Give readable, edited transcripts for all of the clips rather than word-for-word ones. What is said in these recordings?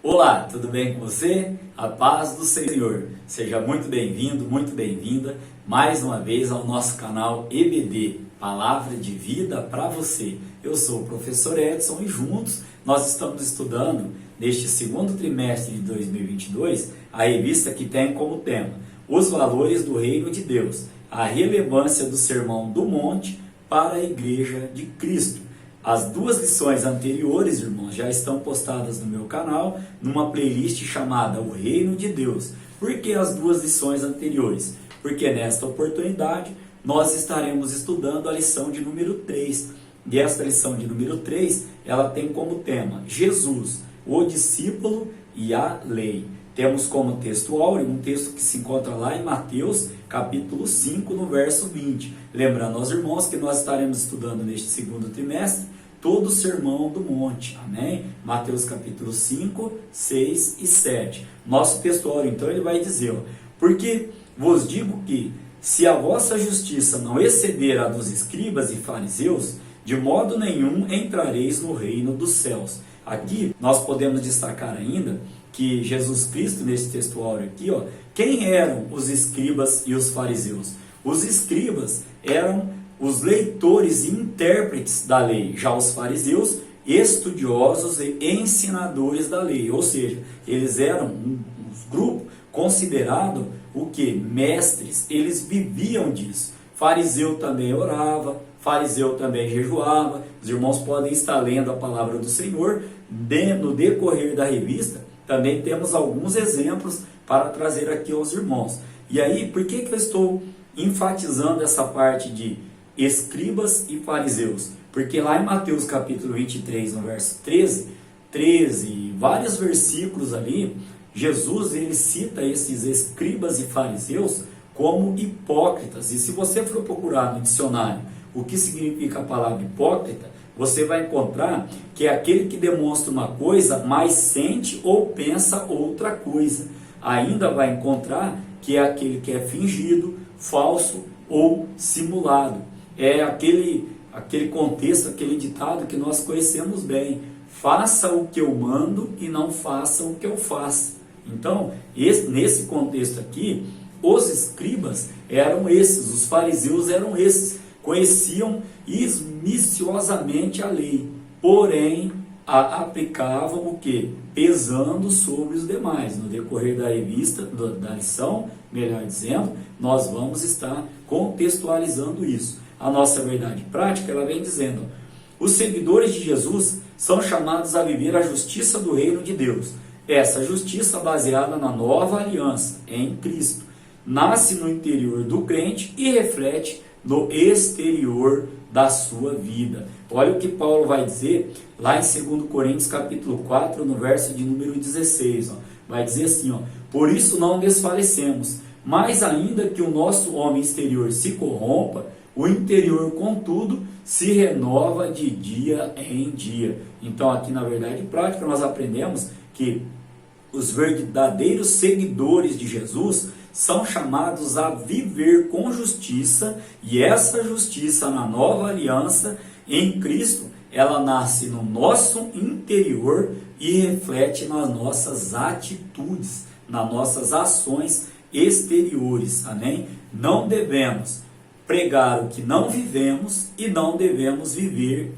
Olá, tudo bem com você? A paz do Senhor. Seja muito bem-vindo, muito bem-vinda mais uma vez ao nosso canal EBD, Palavra de Vida para você. Eu sou o professor Edson e juntos nós estamos estudando neste segundo trimestre de 2022 a revista que tem como tema Os Valores do Reino de Deus, a relevância do Sermão do Monte para a Igreja de Cristo. As duas lições anteriores, irmãos, já estão postadas no meu canal, numa playlist chamada O Reino de Deus. Por que as duas lições anteriores? Porque nesta oportunidade nós estaremos estudando a lição de número 3. E esta lição de número 3, ela tem como tema Jesus, o discípulo e a lei. Temos como texto áureo um texto que se encontra lá em Mateus, capítulo 5, no verso 20. Lembrando aos irmãos que nós estaremos estudando neste segundo trimestre todo o Sermão do Monte, amém? Mateus capítulo 5, 6 e 7. Nosso texto áureo, então, ele vai dizer, porque vos digo que, se a vossa justiça não exceder a dos escribas e fariseus, de modo nenhum entrareis no reino dos céus. Aqui, nós podemos destacar ainda que Jesus Cristo, nesse texto áureo aqui, quem eram os escribas e os fariseus? Os escribas eram os leitores e intérpretes da lei, já os fariseus, estudiosos e ensinadores da lei, ou seja, eles eram um grupo considerado o que? Mestres, eles viviam disso. Fariseu também orava, fariseu também jejuava. Os irmãos podem estar lendo a palavra do Senhor, no decorrer da revista, também temos alguns exemplos para trazer aqui aos irmãos. E aí, por que eu estou enfatizando essa parte de escribas e fariseus? Porque lá em Mateus capítulo 23, no verso 13, vários versículos ali, Jesus ele cita esses escribas e fariseus como hipócritas. E se você for procurar no dicionário o que significa a palavra hipócrita, você vai encontrar que é aquele que demonstra uma coisa, mas sente ou pensa outra coisa. Ainda vai encontrar que é aquele que é fingido, falso ou simulado. É aquele contexto, aquele ditado que nós conhecemos bem. Faça o que eu mando e não faça o que eu faço. Então, nesse contexto aqui, os escribas eram esses, os fariseus eram esses, conheciam minuciosamente a lei, porém a aplicavam o que? Pesando sobre os demais. No decorrer da revista, da lição, melhor dizendo, nós vamos estar contextualizando isso. A nossa verdade prática, ela vem dizendo, os seguidores de Jesus são chamados a viver a justiça do reino de Deus. Essa justiça baseada na nova aliança em Cristo, nasce no interior do crente e reflete no exterior da sua vida. Olha o que Paulo vai dizer lá em 2 Coríntios capítulo 4, no verso de número 16. Vai dizer assim, por isso não desfalecemos, mas ainda que o nosso homem exterior se corrompa, o interior, contudo, se renova de dia em dia. Então, aqui na verdade prática, nós aprendemos que os verdadeiros seguidores de Jesus são chamados a viver com justiça, e essa justiça na nova aliança em Cristo, ela nasce no nosso interior e reflete nas nossas atitudes, nas nossas ações exteriores, amém? Não devemos pregar o que não vivemos e não devemos viver,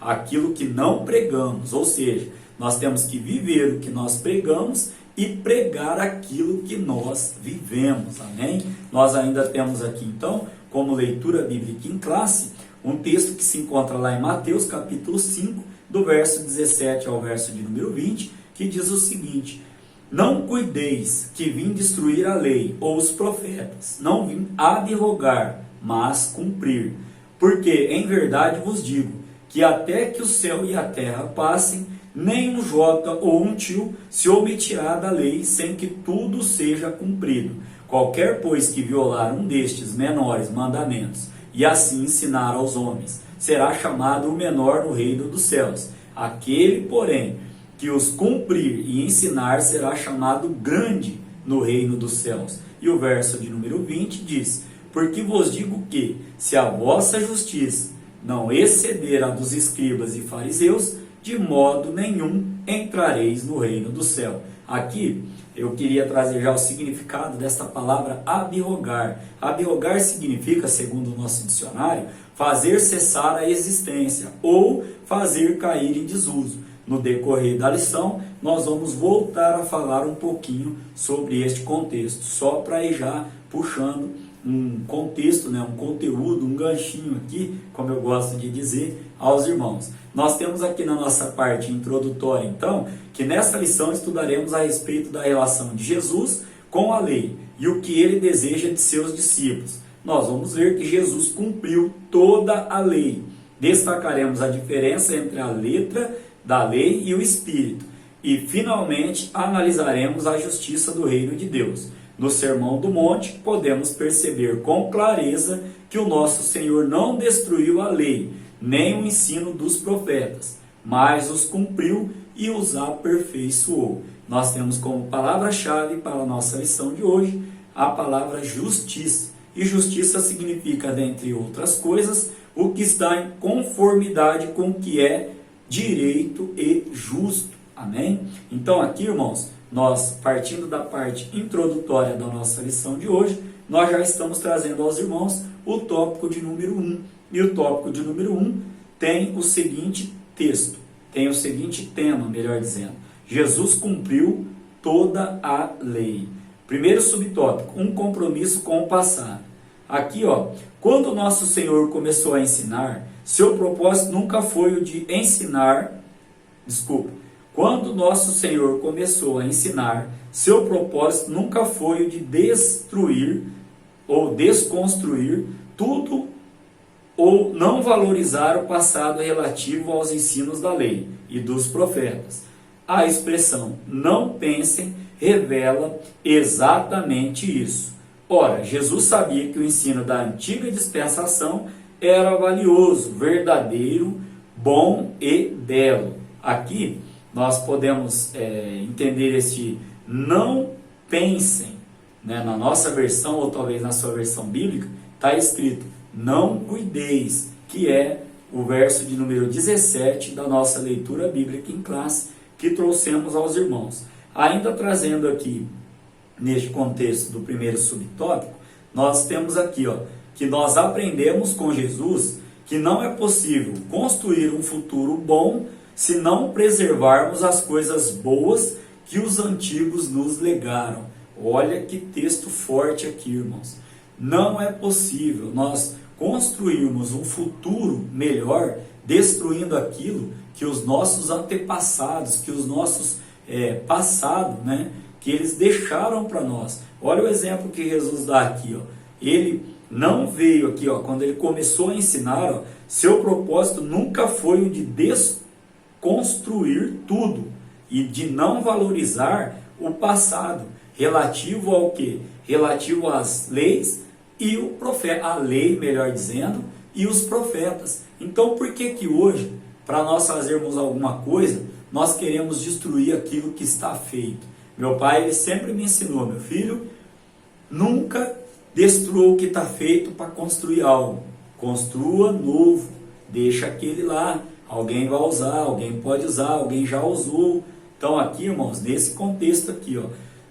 aquilo que não pregamos, ou seja, nós temos que viver o que nós pregamos e pregar aquilo que nós vivemos, amém? Nós ainda temos aqui então, como leitura bíblica em classe, um texto que se encontra lá em Mateus capítulo 5, do verso 17 ao verso de número 20, que diz o seguinte, não cuideis que vim destruir a lei ou os profetas, não vim abrogar, mas cumprir. Porque em verdade vos digo, que até que o céu e a terra passem, nem um jota ou um tio se omitirá da lei, sem que tudo seja cumprido. Qualquer, pois, que violar um destes menores mandamentos, e assim ensinar aos homens, será chamado o menor no reino dos céus. Aquele, porém, que os cumprir e ensinar, será chamado grande no reino dos céus. E o verso de número 20 diz, porque vos digo que, se a vossa justiça não exceder a dos escribas e fariseus, de modo nenhum entrareis no reino do céu. Aqui eu queria trazer já o significado desta palavra abrogar. Abrogar significa, segundo o nosso dicionário, fazer cessar a existência ou fazer cair em desuso. No decorrer da lição, nós vamos voltar a falar um pouquinho sobre este contexto, só para ir já puxando um contexto, um conteúdo, um ganchinho aqui, como eu gosto de dizer, aos irmãos. Nós temos aqui na nossa parte introdutória, então, que nessa lição estudaremos a respeito da relação de Jesus com a lei e o que ele deseja de seus discípulos. Nós vamos ver que Jesus cumpriu toda a lei. Destacaremos a diferença entre a letra da lei e o espírito. E, finalmente, analisaremos a justiça do reino de Deus. No Sermão do Monte, podemos perceber com clareza que o nosso Senhor não destruiu a lei, nem o ensino dos profetas, mas os cumpriu e os aperfeiçoou. Nós temos como palavra-chave para a nossa lição de hoje a palavra justiça. E justiça significa, dentre outras coisas, o que está em conformidade com o que é direito e justo. Amém? Então aqui, irmãos, nós, partindo da parte introdutória da nossa lição de hoje, nós já estamos trazendo aos irmãos o tópico de número 1. E o tópico de número 1 tem o seguinte texto, tem o seguinte tema, melhor dizendo: Jesus cumpriu toda a lei. Primeiro subtópico, um compromisso com o passado. Aqui, quando o nosso Senhor começou a ensinar, seu propósito nunca foi o de ensinar, quando nosso Senhor começou a ensinar, seu propósito nunca foi o de destruir ou desconstruir tudo ou não valorizar o passado relativo aos ensinos da lei e dos profetas. A expressão "não pensem" revela exatamente isso. Ora, Jesus sabia que o ensino da antiga dispensação era valioso, verdadeiro, bom e belo. Aqui nós podemos entender este "não pensem", na nossa versão, ou talvez na sua versão bíblica, está escrito "não cuideis", que é o verso de número 17 da nossa leitura bíblica em classe, que trouxemos aos irmãos. Ainda trazendo aqui, neste contexto do primeiro subtópico, nós temos aqui, que nós aprendemos com Jesus que não é possível construir um futuro bom se não preservarmos as coisas boas que os antigos nos legaram. Olha que texto forte aqui, irmãos. Não é possível nós construirmos um futuro melhor destruindo aquilo que os nossos antepassados, que os nossos passados, que eles deixaram para nós. Olha o exemplo que Jesus dá aqui. Ele não veio aqui, quando ele começou a ensinar, seu propósito nunca foi o de desconstruir tudo e de não valorizar o passado, relativo ao quê? Relativo às leis e o profeta, a lei, melhor dizendo, e os profetas. Então, por que que hoje, para nós fazermos alguma coisa, nós queremos destruir aquilo que está feito? Meu pai, ele sempre me ensinou: meu filho, nunca destrua o que está feito para construir algo. Construa novo, deixa aquele lá. Alguém vai usar, alguém pode usar, alguém já usou. Então aqui, irmãos, nesse contexto aqui,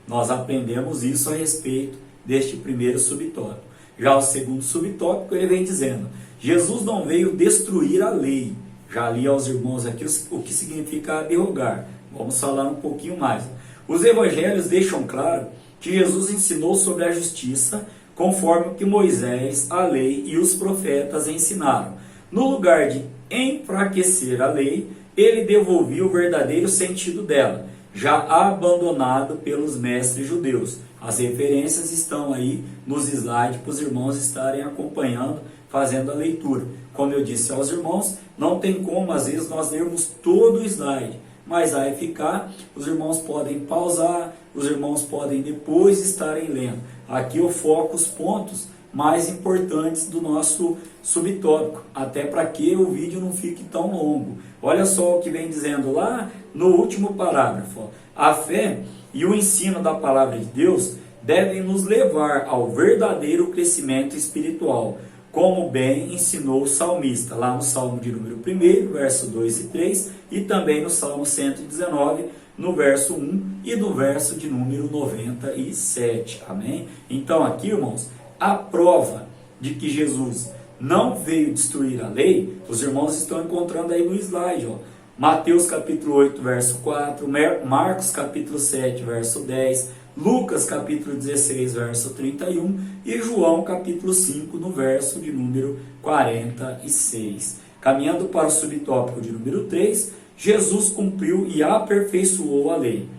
nós aprendemos isso a respeito deste primeiro subtópico. Já o segundo subtópico, ele vem dizendo: Jesus não veio destruir a lei. Já li aos irmãos aqui o que significa abrogar. Vamos falar um pouquinho mais. Os evangelhos deixam claro que Jesus ensinou sobre a justiça, conforme o que Moisés, a lei e os profetas ensinaram. No lugar de enfraquecer a lei, ele devolvia o verdadeiro sentido dela, já abandonado pelos mestres judeus. As referências estão aí nos slides para os irmãos estarem acompanhando, fazendo a leitura. Como eu disse aos irmãos, não tem como às vezes nós lermos todo o slide, mas vai ficar, os irmãos podem pausar, os irmãos podem depois estarem lendo. Aqui eu foco os pontos mais importantes do nosso subtópico, até para que o vídeo não fique tão longo. Olha só o que vem dizendo lá no último parágrafo. A fé e o ensino da palavra de Deus devem nos levar ao verdadeiro crescimento espiritual, como bem ensinou o salmista, lá no Salmo de número 1, verso 2 e 3, e também no Salmo 119, no verso 1 e no verso de número 97. Amém? Então aqui, irmãos, a prova de que Jesus não veio destruir a lei, os irmãos estão encontrando aí no slide, ó. Mateus capítulo 8, verso 4, Marcos capítulo 7, verso 10, Lucas capítulo 16, verso 31 e João capítulo 5, no verso de número 46. Caminhando para o subtópico de número 3, Jesus cumpriu e aperfeiçoou a lei.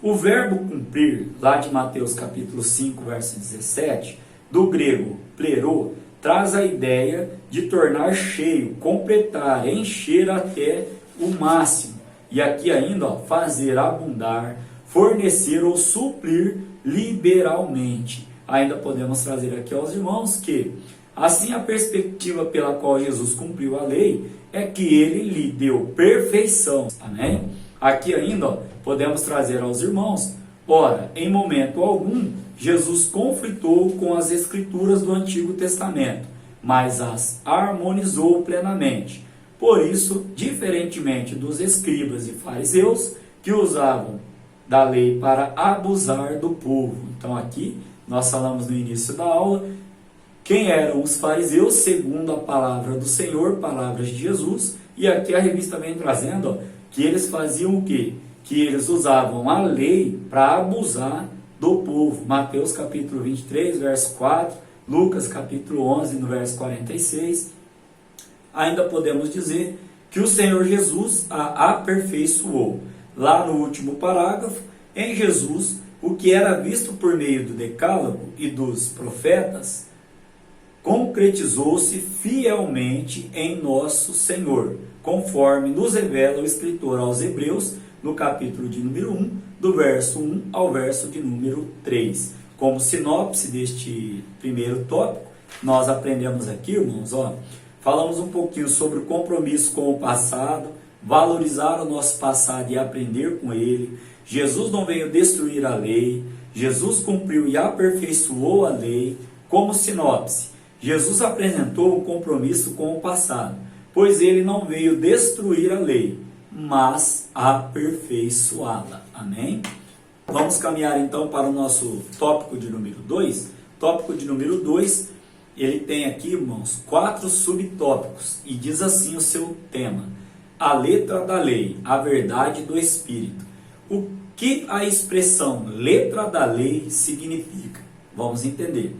O verbo cumprir, lá de Mateus capítulo 5, verso 17, do grego plero, traz a ideia de tornar cheio, completar, encher até o máximo. E aqui ainda, ó, fazer abundar, fornecer ou suprir liberalmente. Ainda podemos trazer aqui aos irmãos que, assim, a perspectiva pela qual Jesus cumpriu a lei é que ele lhe deu perfeição. Amém? Aqui ainda, ó, podemos trazer aos irmãos, ora, em momento algum, Jesus conflitou com as escrituras do Antigo Testamento, mas as harmonizou plenamente. Por isso, diferentemente dos escribas e fariseus, que usavam da lei para abusar do povo. Então aqui, nós falamos no início da aula, quem eram os fariseus, segundo a palavra do Senhor, palavras de Jesus, e aqui a revista vem trazendo, ó, que eles faziam o quê? Que eles usavam a lei para abusar do povo. Mateus capítulo 23, verso 4, Lucas capítulo 11, no verso 46. Ainda podemos dizer que o Senhor Jesus a aperfeiçoou. Lá no último parágrafo, em Jesus, o que era visto por meio do decálogo e dos profetas, concretizou-se fielmente em nosso Senhor, conforme nos revela o escritor aos Hebreus, no capítulo de número 1, do verso 1 ao verso de número 3. Como sinopse deste primeiro tópico, nós aprendemos aqui, irmãos, falamos um pouquinho sobre o compromisso com o passado, valorizar o nosso passado e aprender com ele. Jesus não veio destruir a lei, Jesus cumpriu e aperfeiçoou a lei. Como sinopse, Jesus apresentou um compromisso com o passado, pois ele não veio destruir a lei, mas aperfeiçoá-la. Amém? Vamos caminhar então para o nosso tópico de número 2. Tópico de número 2, ele tem aqui, irmãos, 4 subtópicos, e diz assim o seu tema: a letra da lei, a verdade do Espírito. O que a expressão letra da lei significa? Vamos entender.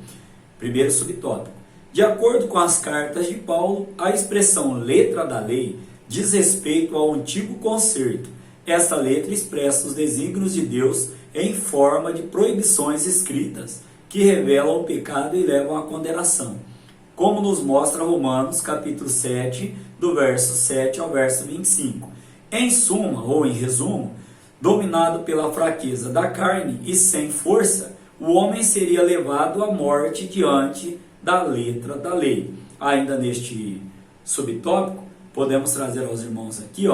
Primeiro subtópico. De acordo com as cartas de Paulo, a expressão letra da lei diz respeito ao antigo concerto. Esta letra expressa os desígnios de Deus em forma de proibições escritas, que revelam o pecado e levam à condenação, como nos mostra Romanos capítulo 7, do verso 7 ao verso 25. Em suma, ou em resumo, dominado pela fraqueza da carne e sem força, o homem seria levado à morte diante da letra da lei. Ainda neste subtópico, podemos trazer aos irmãos aqui,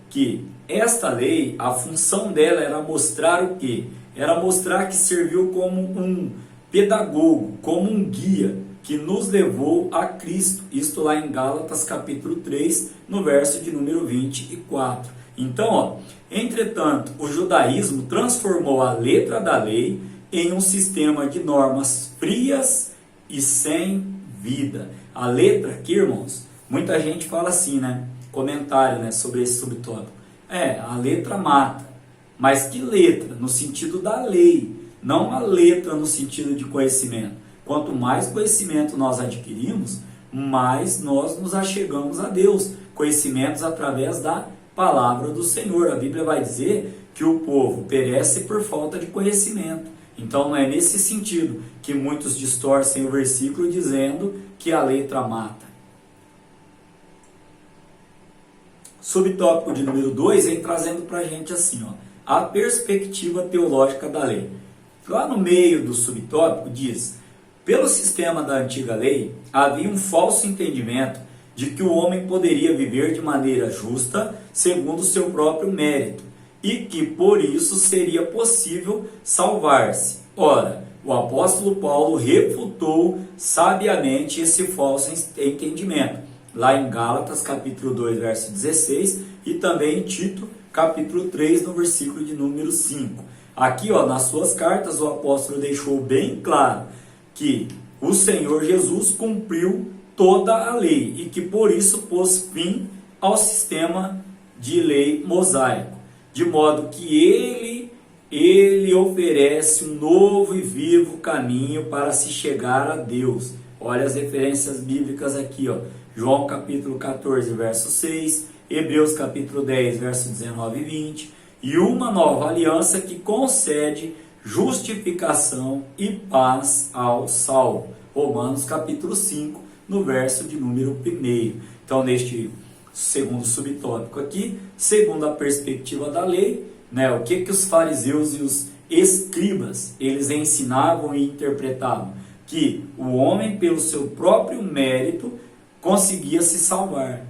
que esta lei, a função dela era mostrar o quê? Era mostrar que serviu como um pedagogo, como um guia, que nos levou a Cristo. Isto lá em Gálatas capítulo 3, no verso de número 24. Então, entretanto, o judaísmo transformou a letra da lei em um sistema de normas frias e sem vida. A letra aqui, irmãos, muita gente fala assim, comentário, sobre esse subtópico. A letra mata. Mas que letra? No sentido da lei, não a letra no sentido de conhecimento. Quanto mais conhecimento nós adquirimos, mais nós nos achegamos a Deus. Conhecimentos através da palavra do Senhor. A Bíblia vai dizer que o povo perece por falta de conhecimento. Então não é nesse sentido que muitos distorcem o versículo dizendo que a letra mata. Subtópico de número 2 vem trazendo para a gente assim, a perspectiva teológica da lei. Lá no meio do subtópico diz: pelo sistema da antiga lei, havia um falso entendimento de que o homem poderia viver de maneira justa, segundo o seu próprio mérito. e que por isso seria possível salvar-se. Ora, o apóstolo Paulo refutou sabiamente esse falso entendimento, lá em Gálatas capítulo 2, verso 16, e também em Tito capítulo 3, no versículo de número 5. Aqui, nas suas cartas, o apóstolo deixou bem claro que o Senhor Jesus cumpriu toda a lei e que por isso pôs fim ao sistema de lei mosaico, de modo que ele oferece um novo e vivo caminho para se chegar a Deus. Olha as referências bíblicas aqui, João capítulo 14, verso 6, Hebreus capítulo 10, verso 19 e 20, e uma nova aliança que concede justificação e paz ao salvo. Romanos capítulo 5, no verso de número 1. Então, neste segundo subtópico aqui, segundo a perspectiva da lei, o que os fariseus e os escribas, eles ensinavam e interpretavam? Que o homem, pelo seu próprio mérito, conseguia se salvar.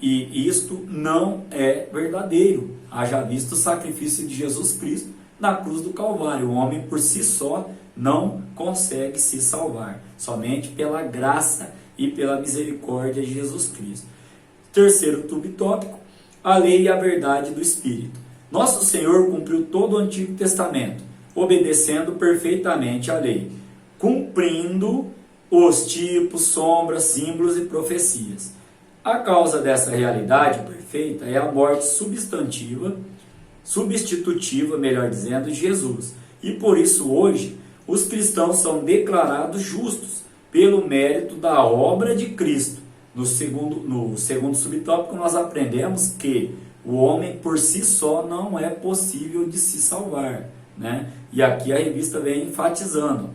E isto não é verdadeiro. Haja visto o sacrifício de Jesus Cristo na cruz do Calvário. O homem por si só não consegue se salvar, somente pela graça e pela misericórdia de Jesus Cristo. Terceiro subtópico, a lei e a verdade do Espírito. Nosso Senhor cumpriu todo o Antigo Testamento, obedecendo perfeitamente a lei, cumprindo os tipos, sombras, símbolos e profecias. A causa dessa realidade perfeita é a morte substitutiva, melhor dizendo, de Jesus. E por isso hoje os cristãos são declarados justos pelo mérito da obra de Cristo. No segundo subtópico nós aprendemos que o homem por si só não é possível de se salvar, E aqui a revista vem enfatizando.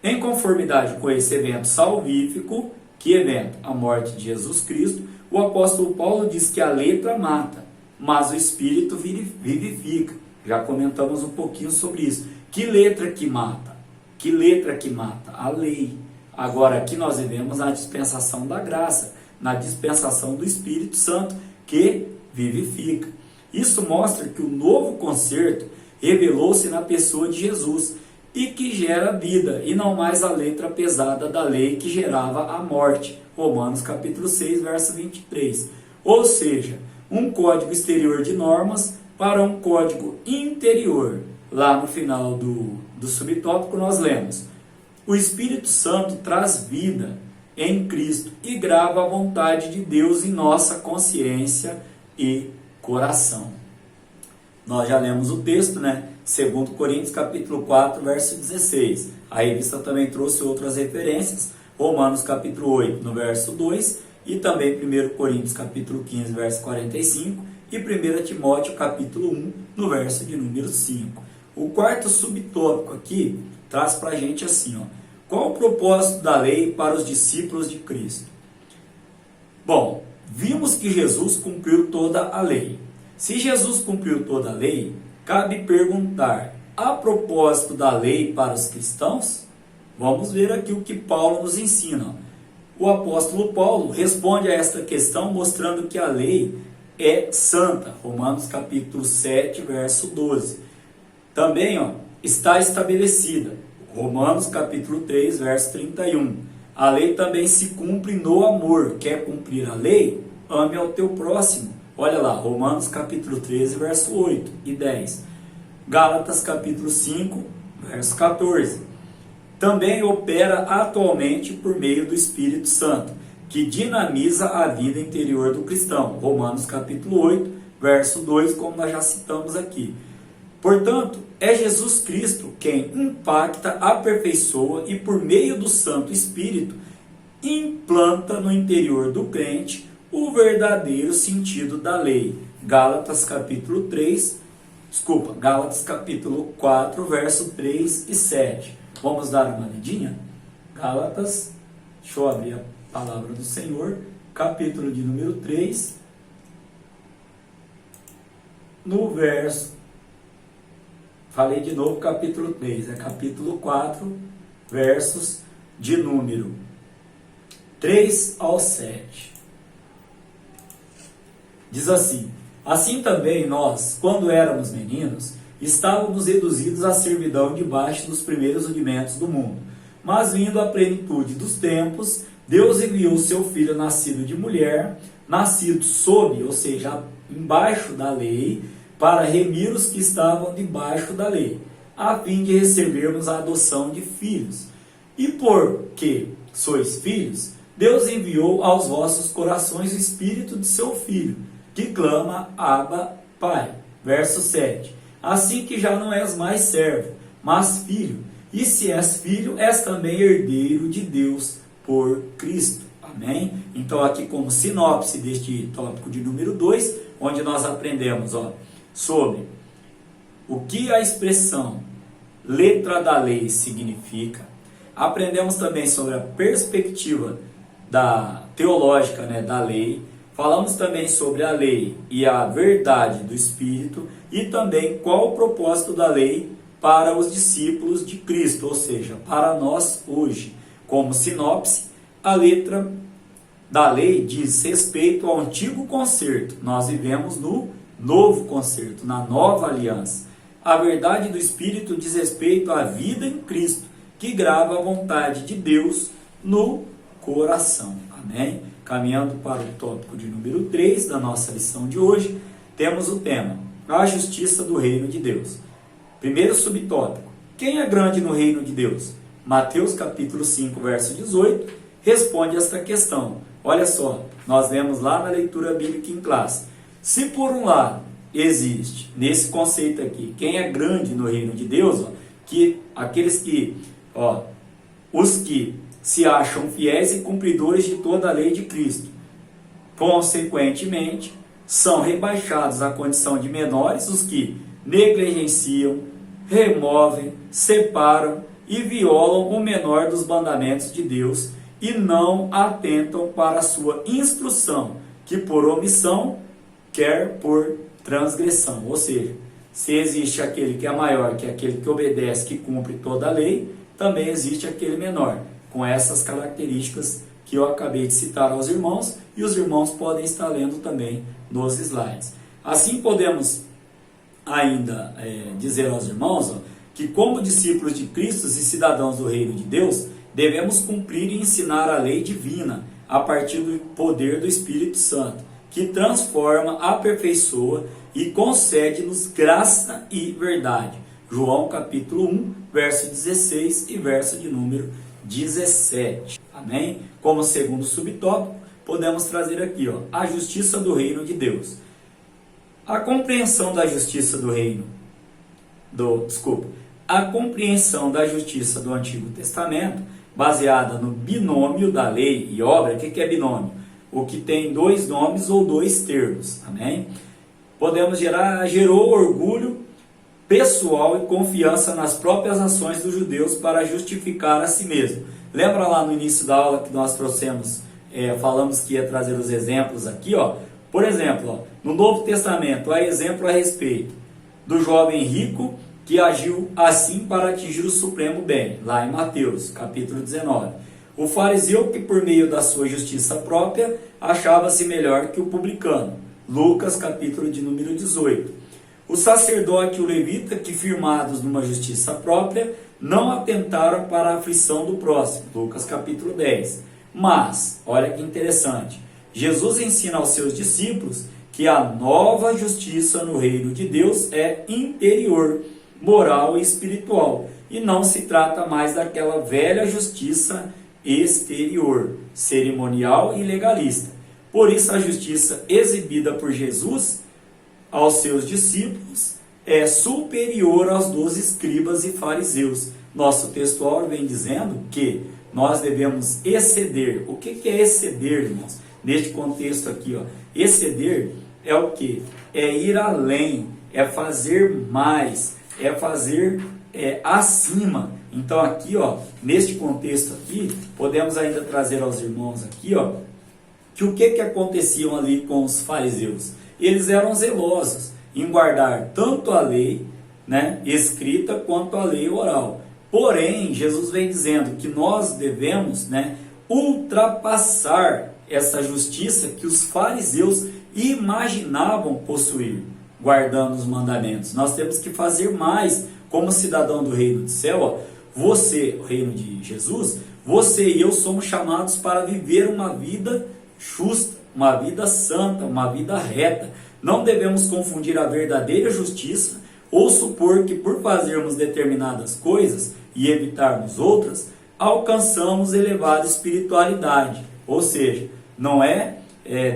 Em conformidade com esse evento salvífico, que evento? A morte de Jesus Cristo, o apóstolo Paulo diz que a letra mata, mas o Espírito vivifica. Já comentamos um pouquinho sobre isso. Que letra que mata? Que letra que mata? A lei. Agora aqui nós vivemos na dispensação da graça, na dispensação do Espírito Santo, que vivifica. Isso mostra que o novo concerto revelou-se na pessoa de Jesus e que gera vida, e não mais a letra pesada da lei que gerava a morte. Romanos capítulo 6, verso 23. Ou seja, um código exterior de normas para um código interior. Lá no final do subtópico nós lemos: o Espírito Santo traz vida em Cristo e grava a vontade de Deus em nossa consciência e coração. Nós já lemos o texto, 2 Coríntios capítulo 4, verso 16. A revista também trouxe outras referências, Romanos capítulo 8, no verso 2, e também 1 Coríntios capítulo 15, verso 45, e 1 Timóteo capítulo 1, no verso de número 5. O quarto subtópico aqui traz para a gente assim, qual o propósito da lei para os discípulos de Cristo? Bom, vimos que Jesus cumpriu toda a lei. Se Jesus cumpriu toda a lei, cabe perguntar, a propósito da lei para os cristãos? Vamos ver aqui o que Paulo nos ensina. O apóstolo Paulo responde a esta questão mostrando que a lei é santa. Romanos capítulo 7, verso 12. Também está estabelecida. Romanos capítulo 3, verso 31. A lei também se cumpre no amor. Quer cumprir a lei? Ame ao teu próximo. Olha lá, Romanos capítulo 13, verso 8 e 10. Gálatas capítulo 5, verso 14. Também opera atualmente por meio do Espírito Santo, que dinamiza a vida interior do cristão. Romanos capítulo 8, verso 2, como nós já citamos aqui. Portanto, é Jesus Cristo quem impacta, aperfeiçoa e por meio do Santo Espírito implanta no interior do crente o verdadeiro sentido da lei. Gálatas capítulo 4, verso 3 e 7. Vamos dar uma lidinha? Gálatas, deixa eu abrir a palavra do Senhor, capítulo de número 3, no verso, falei de novo capítulo 3, capítulo 4, versos de número 3 ao 7. Diz assim: Assim também nós, quando éramos meninos, estávamos reduzidos à servidão debaixo dos primeiros rudimentos do mundo. Mas vindo à plenitude dos tempos, Deus enviou o seu Filho nascido de mulher, nascido sob, ou seja, embaixo da lei, para remir os que estavam debaixo da lei, a fim de recebermos a adoção de filhos. E porque sois filhos, Deus enviou aos vossos corações o Espírito de seu Filho, que clama, Abba, Pai. Verso 7. Assim que já não és mais servo, mas filho, e se és filho, és também herdeiro de Deus por Cristo. Amém? Então aqui como sinopse deste tópico de número 2, onde nós aprendemos sobre o que a expressão letra da lei significa. Aprendemos também sobre a perspectiva teológica da lei. Falamos também sobre a lei e a verdade do Espírito e também qual o propósito da lei para os discípulos de Cristo, ou seja, para nós hoje. Como sinopse, a letra da lei diz respeito ao antigo concerto. Nós vivemos no novo concerto, na nova aliança. A verdade do Espírito diz respeito à vida em Cristo, que grava a vontade de Deus no coração. Amém? Caminhando para o tópico de número 3 da nossa lição de hoje, temos o tema, a justiça do reino de Deus. Primeiro subtópico, quem é grande no reino de Deus? Mateus capítulo 5, verso 18, responde esta questão. Olha só, nós vemos lá na leitura bíblica em classe. Se por um lado existe, nesse conceito aqui, quem é grande no reino de Deus, que aqueles que, os que se acham fiéis e cumpridores de toda a lei de Cristo, consequentemente, são rebaixados à condição de menores os que negligenciam, removem, separam e violam o menor dos mandamentos de Deus e não atentam para a sua instrução, que por omissão, quer por transgressão. Ou seja, se existe aquele que é maior, que é aquele que obedece, que cumpre toda a lei, também existe aquele menor, com essas características que eu acabei de citar aos irmãos, e os irmãos podem estar lendo também nos slides. Assim podemos ainda dizer aos irmãos que como discípulos de Cristo e cidadãos do reino de Deus, devemos cumprir e ensinar a lei divina a partir do poder do Espírito Santo, que transforma, aperfeiçoa e concede-nos graça e verdade. João capítulo 1, verso 16 e verso de número 17. Amém? Como segundo subtópico, podemos trazer aqui a justiça do reino de Deus. A compreensão da justiça do reino, a compreensão da justiça do Antigo Testamento, baseada no binômio da lei e obra. O que é binômio? O que tem dois nomes ou dois termos. Amém? Gerou orgulho pessoal e confiança nas próprias ações dos judeus para justificar a si mesmo. Lembra lá no início da aula que nós trouxemos, falamos que ia trazer os exemplos aqui, Por exemplo, no Novo Testamento, há exemplo a respeito do jovem rico que agiu assim para atingir o supremo bem, lá em Mateus, capítulo 19. O fariseu que por meio da sua justiça própria achava-se melhor que o publicano, Lucas, capítulo de número 18. O sacerdote e o levita que, firmados numa justiça própria, não atentaram para a aflição do próximo, Lucas, capítulo 10. Mas, olha que interessante, Jesus ensina aos seus discípulos que a nova justiça no reino de Deus é interior, moral e espiritual, e não se trata mais daquela velha justiça exterior, cerimonial e legalista. Por isso a justiça exibida por Jesus aos seus discípulos é superior aos dos escribas e fariseus. Nosso textual vem dizendo que nós devemos exceder. O que é exceder, irmãos? Neste contexto aqui, exceder é o que? É ir além, é fazer mais, é fazer acima. Então aqui, neste contexto aqui, podemos ainda trazer aos irmãos aqui, que o que aconteciam ali com os fariseus? Eles eram zelosos em guardar tanto a lei, escrita, quanto a lei oral. Porém, Jesus vem dizendo que nós devemos, ultrapassar essa justiça que os fariseus imaginavam possuir, guardando os mandamentos. Nós temos que fazer mais como cidadão do reino do céu. Ó, você, o reino de Jesus, você e eu somos chamados para viver uma vida justa, uma vida santa, uma vida reta. Não devemos confundir a verdadeira justiça ou supor que por fazermos determinadas coisas e evitarmos outras, alcançamos elevada espiritualidade. Ou seja, não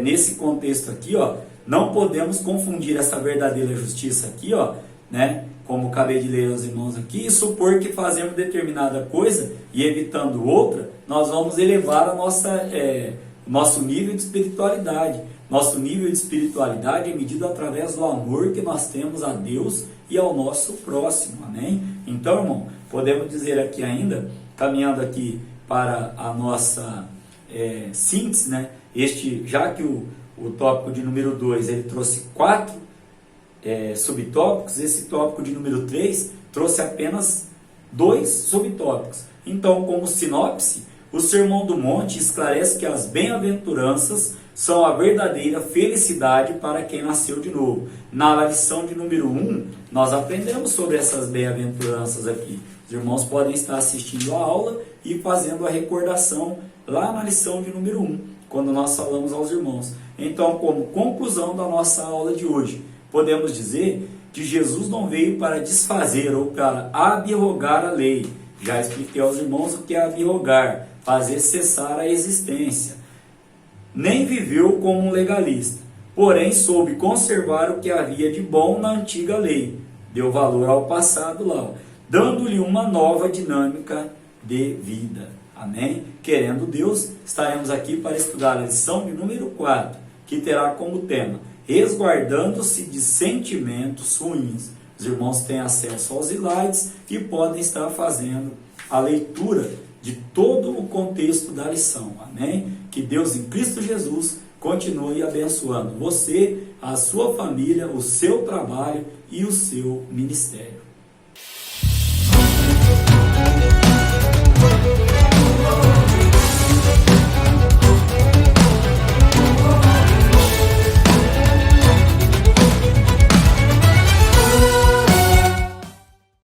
nesse contexto aqui, ó, não podemos confundir essa verdadeira justiça aqui, ó, né, como acabei de ler aos irmãos aqui, e supor que fazemos determinada coisa e evitando outra, nós vamos elevar a nosso nível de espiritualidade. Nosso nível de espiritualidade é medido através do amor que nós temos a Deus e ao nosso próximo, amém? Então, irmão, podemos dizer aqui ainda, caminhando aqui para a nossa síntese, né? Já que o tópico de número 2, ele trouxe 4 subtópicos, esse tópico de número 3 trouxe apenas 2 subtópicos. Então, como sinopse, o Sermão do Monte esclarece que as bem-aventuranças são a verdadeira felicidade para quem nasceu de novo. Na lição de número 1, nós aprendemos sobre essas bem-aventuranças aqui. Os irmãos podem estar assistindo a aula e fazendo a recordação lá na lição de número 1, quando nós falamos aos irmãos. Então, como conclusão da nossa aula de hoje, podemos dizer que Jesus não veio para desfazer ou para abrogar a lei. Já expliquei aos irmãos o que é abrogar, fazer cessar a existência. Nem viveu como um legalista, porém soube conservar o que havia de bom na antiga lei. Deu valor ao passado lá, dando-lhe uma nova dinâmica de vida. Amém? Querendo Deus, estaremos aqui para estudar a lição de número 4, que terá como tema resguardando-se de sentimentos ruins. Os irmãos têm acesso aos slides e podem estar fazendo a leitura de todo o contexto da lição. Amém? Que Deus em Cristo Jesus continue abençoando você, a sua família, o seu trabalho e o seu ministério.